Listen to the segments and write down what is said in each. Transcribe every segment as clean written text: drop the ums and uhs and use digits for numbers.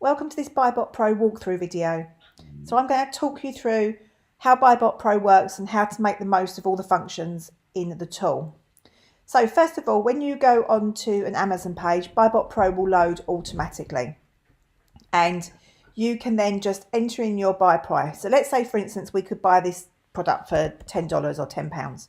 Welcome to this BuyBotPro walkthrough video. So I'm going to talk you through how BuyBotPro works and how to make the most of all the functions in the tool. So first of all, when you go onto an Amazon page, BuyBotPro will load automatically. And you can then just enter in your buy price. So let's say, for instance, we could buy this product for $10 or £10.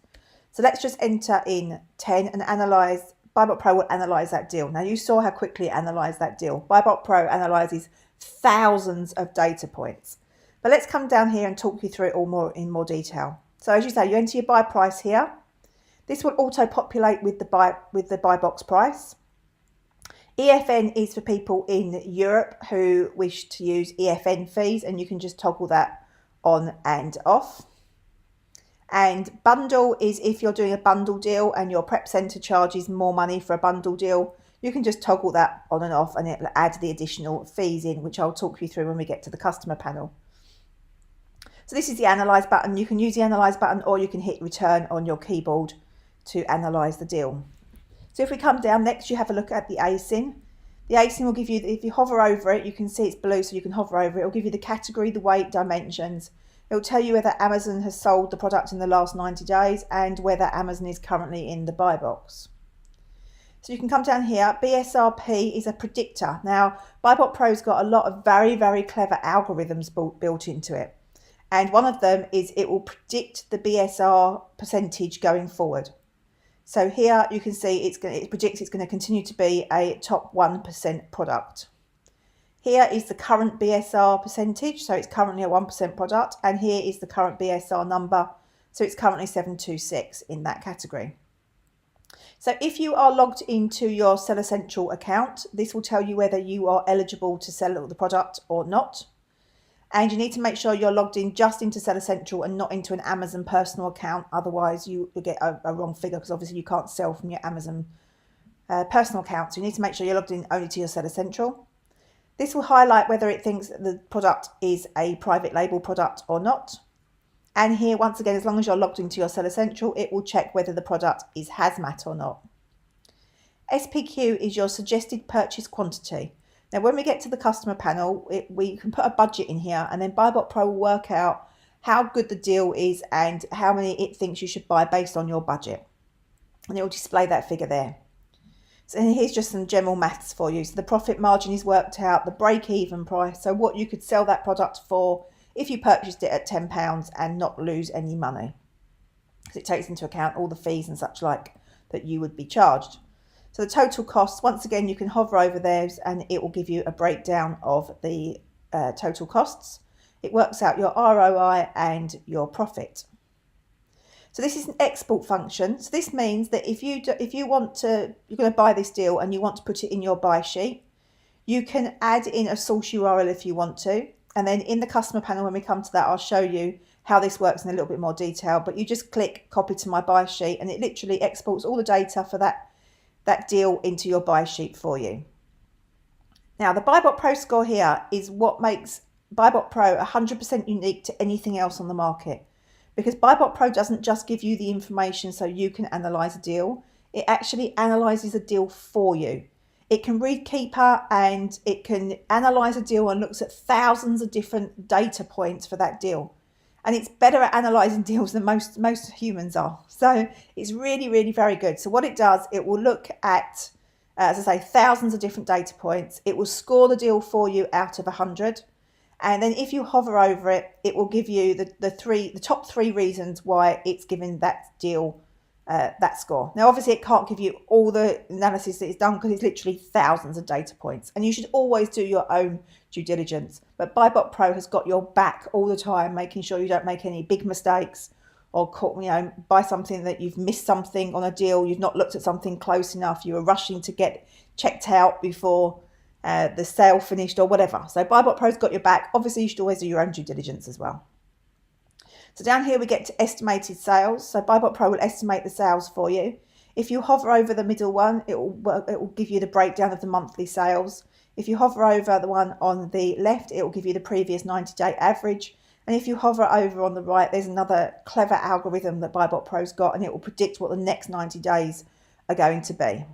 So let's just enter in 10 and analyze. BuyBotPro will analyze that deal. Now you saw how quickly it analyzed that deal. BuyBotPro analyzes thousands of data points. But let's come down here and talk you through it all in more detail. So as you say, you enter your buy price here. This will auto-populate with the buy box price. EFN is for people in Europe who wish to use EFN fees, and you can just toggle that on and off. And bundle is if you're doing a bundle deal and your prep center charges more money for a bundle deal, you can just toggle that on and off and it'll add the additional fees in, which I'll talk you through when we get to the customer panel. So this is the analyze button. You can use the analyze button or you can hit return on your keyboard to analyze the deal. So if we come down next, you have a look at the ASIN. The ASIN will give you, if you hover over it, you can see it's blue, so you can hover over it. It'll give you the category, the weight, dimensions. It'll tell you whether Amazon has sold the product in the last 90 days and whether Amazon is currently in the buy box. So you can come down here. BSRP is a predictor. Now, BuyBotPro's got a lot of very, very clever algorithms built into it. And one of them is it will predict the BSR percentage going forward. So here you can see it predicts it's going to continue to be a top 1% product. Here is the current BSR percentage, so it's currently a 1% product, and here is the current BSR number, so it's currently 726 in that category. So if you are logged into your Seller Central account, this will tell you whether you are eligible to sell the product or not. And you need to make sure you're logged in just into Seller Central and not into an Amazon personal account, otherwise you'll get a wrong figure, because obviously you can't sell from your Amazon personal account. So you need to make sure you're logged in only to your Seller Central. This will highlight whether it thinks that the product is a private label product or not. And here, once again, as long as you're logged into your Seller Central, it will check whether the product is hazmat or not. SPQ is your suggested purchase quantity. Now, when we get to the customer panel, we can put a budget in here, and then BuyBotPro will work out how good the deal is and how many it thinks you should buy based on your budget. And it will display that figure there. So here's just some general maths for you. So the profit margin is worked out, the break-even price, so what you could sell that product for if you purchased it at £10 and not lose any money. Because it takes into account all the fees and such like that you would be charged. So the total costs, once again, you can hover over those and it will give you a breakdown of the total costs. It works out your ROI and your profit. So this is an export function. So this means that if you're going to buy this deal and you want to put it in your buy sheet, you can add in a source URL if you want to. And then in the customer panel, when we come to that, I'll show you how this works in a little bit more detail. But you just click copy to my buy sheet and it literally exports all the data for that deal into your buy sheet for you. Now the BuyBotPro score here is what makes BuyBotPro 100% unique to anything else on the market. Because BuyBotPro doesn't just give you the information so you can analyze a deal, it actually analyzes a deal for you. It can read Keeper and it can analyze a deal and looks at thousands of different data points for that deal. And it's better at analyzing deals than most humans are. So it's really, really very good. So what it does, it will look at, as I say, thousands of different data points. It will score the deal for you out of 100. And then if you hover over it, it will give you the top three reasons why it's given that deal that score. Now, obviously, it can't give you all the analysis that it's done because it's literally thousands of data points. And you should always do your own due diligence. But BuyBotPro has got your back all the time, making sure you don't make any big mistakes or buy something that you've missed something on a deal, you've not looked at something close enough, you were rushing to get checked out before the sale finished or whatever. So BuyBotPro's got your back. Obviously, you should always do your own due diligence as well. So down here we get to estimated sales. So BuyBotPro will estimate the sales for you. If you hover over the middle one, it will give you the breakdown of the monthly sales. If you hover over the one on the left, it will give you the previous 90-day average. And if you hover over on the right, there's another clever algorithm that BuyBotPro's got, and it will predict what the next 90 days are going to be.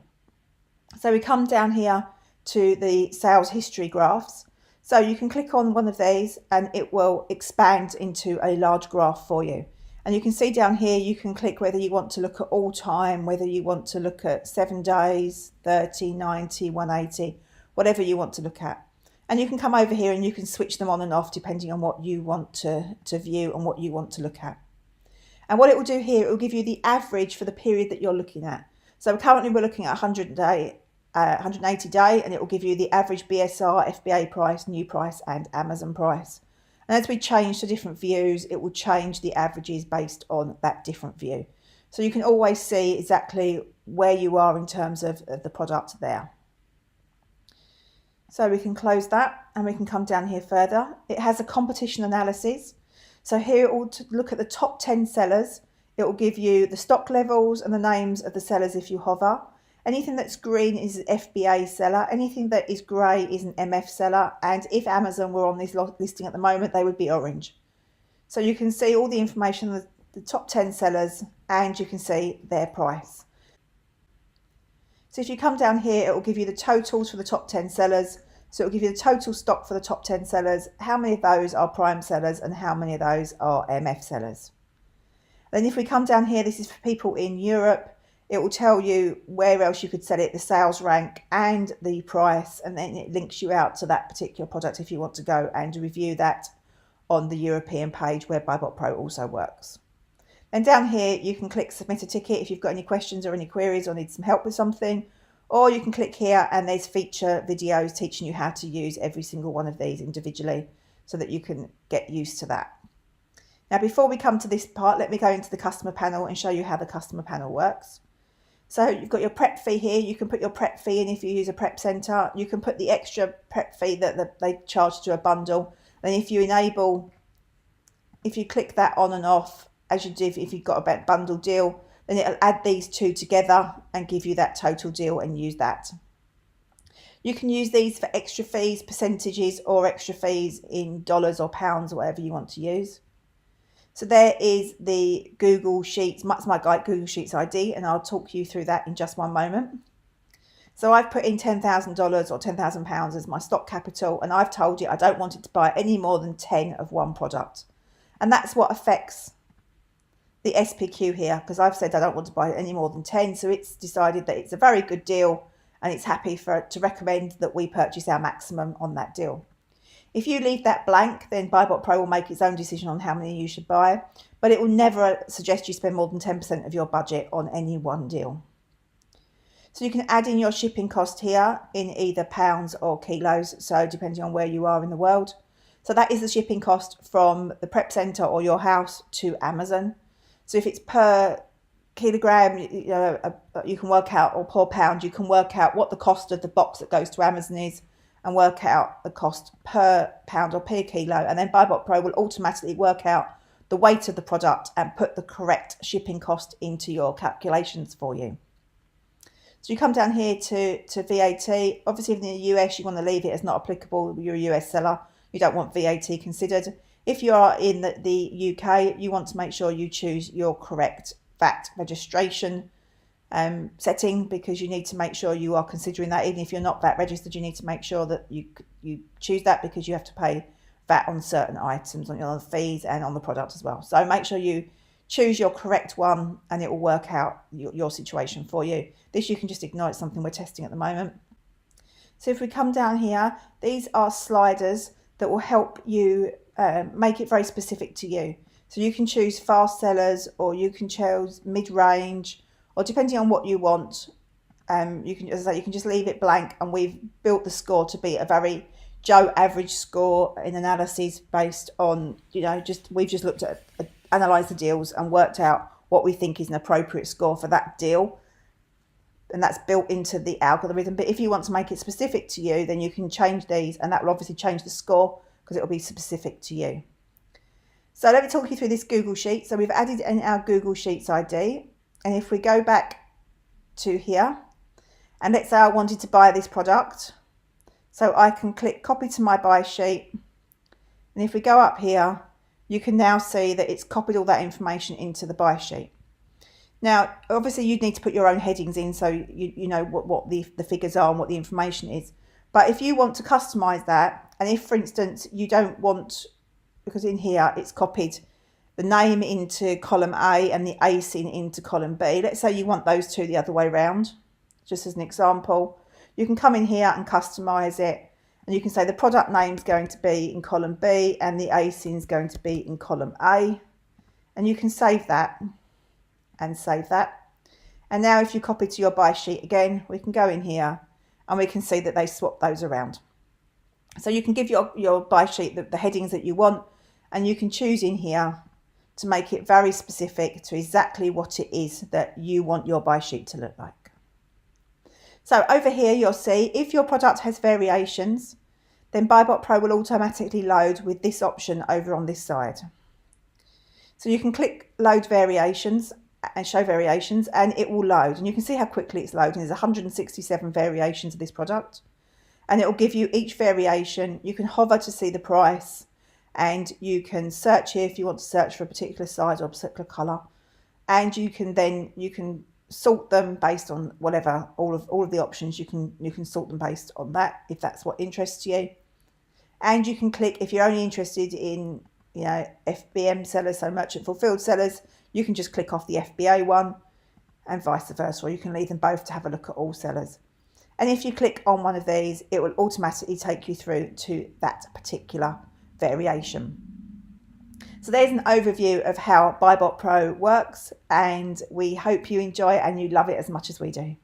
So we come down here to the sales history graphs. So you can click on one of these and it will expand into a large graph for you. And you can see down here, you can click whether you want to look at all time, whether you want to look at 7 days, 30, 90, 180, whatever you want to look at. And you can come over here and you can switch them on and off depending on what you want to view and what you want to look at. And what it will do here, it will give you the average for the period that you're looking at. So currently we're looking at 180 day, and it will give you the average BSR, FBA price, new price, and Amazon price. And as we change to different views, it will change the averages based on that different view. So you can always see exactly where you are in terms of the product there. So we can close that and we can come down here further. It has a competition analysis. So here it will look at the top 10 sellers. It will give you the stock levels and the names of the sellers if you hover. Anything that's green is an FBA seller. Anything that is grey is an MF seller. And if Amazon were on this listing at the moment, they would be orange. So you can see all the information on the top 10 sellers and you can see their price. So if you come down here, it will give you the totals for the top 10 sellers. So it will give you the total stock for the top 10 sellers, how many of those are prime sellers and how many of those are MF sellers. Then if we come down here, this is for people in Europe. It will tell you where else you could sell it, the sales rank and the price, and then it links you out to that particular product if you want to go and review that on the European page where BuyBotPro also works. And down here you can click submit a ticket if you've got any questions or any queries or need some help with something, or you can click here and there's feature videos teaching you how to use every single one of these individually so that you can get used to that. Now before we come to this part, let me go into the customer panel and show you how the customer panel works. So you've got your prep fee here. You can put your prep fee in if you use a prep center. You can put the extra prep fee that they charge to a bundle. And if you click that on and off, as you do if you've got a bundle deal, then it'll add these two together and give you that total deal and use that. You can use these for extra fees, percentages, or extra fees in dollars or pounds or whatever you want to use. So there is the Google Sheets, that's my guide, Google Sheets ID, and I'll talk you through that in just one moment. So I've put in $10,000 or £10,000 as my stock capital, and I've told you I don't want it to buy any more than 10 of one product. And that's what affects the SPQ here, because I've said I don't want to buy any more than 10, so it's decided that it's a very good deal and it's happy to recommend that we purchase our maximum on that deal. If you leave that blank, then BuyBotPro will make its own decision on how many you should buy, but it will never suggest you spend more than 10% of your budget on any one deal. So you can add in your shipping cost here in either pounds or kilos, so depending on where you are in the world. So that is the shipping cost from the prep center or your house to Amazon. So if it's per kilogram, you can work out, or per pound, you can work out what the cost of the box that goes to Amazon is, and work out the cost per pound or per kilo, and then BuyBotPro will automatically work out the weight of the product and put the correct shipping cost into your calculations for you. So you come down here to VAT. Obviously in the US you want to leave it as not applicable. You're a US seller, you don't want VAT considered. If you are in the UK, you want to make sure you choose your correct VAT registration setting, because you need to make sure you are considering that. Even if you're not VAT registered, you need to make sure that you choose that, because you have to pay VAT on certain items, on your fees and on the product as well. So make sure you choose your correct one and it will work out your situation for you. This you can just ignore, it's something we're testing at the moment. So if we come down here, these are sliders that will help you make it very specific to you. So you can choose fast sellers, or you can choose mid-range, or depending on what you want, you can, as I say, you can just leave it blank, and we've built the score to be a very Joe average score in analysis based on, we've just looked at, analysed the deals and worked out what we think is an appropriate score for that deal. And that's built into the algorithm. But if you want to make it specific to you, then you can change these, and that will obviously change the score because it will be specific to you. So let me talk you through this Google Sheet. So we've added in our Google Sheets ID. And if we go back to here, and let's say I wanted to buy this product, so I can click copy to my buy sheet. And if we go up here, you can now see that it's copied all that information into the buy sheet. Now, obviously you'd need to put your own headings in, so you know what the figures are and what the information is. But if you want to customize that And if, for instance, you don't want, because in here it's copied the name into column A and the ASIN into column B. Let's say you want those two the other way round, just as an example. You can come in here and customize it, and you can say the product name is going to be in column B and the ASIN is going to be in column A. And you can save that and save that. And now if you copy to your buy sheet again, we can go in here and we can see that they swap those around. So you can give your buy sheet the headings that you want, and you can choose in here to make it very specific to exactly what it is that you want your buy sheet to look like. So over here you'll see if your product has variations, then BuyBotPro will automatically load with this option over on this side. So you can click load variations and show variations, and it will load, and you can see how quickly it's loading. There's 167 variations of this product, and it will give you each variation. You can hover to see the price, and you can search here if you want to search for a particular size or a particular colour, and you can sort them based on whatever, all of the options. You can sort them based on that if that's what interests you. And you can click, if you're only interested in FBM sellers, so merchant fulfilled sellers, you can just click off the FBA one, and vice versa, or you can leave them both to have a look at all sellers. And if you click on one of these, it will automatically take you through to that particular variation. So there's an overview of how BuyBotPro works, and we hope you enjoy it and you love it as much as we do.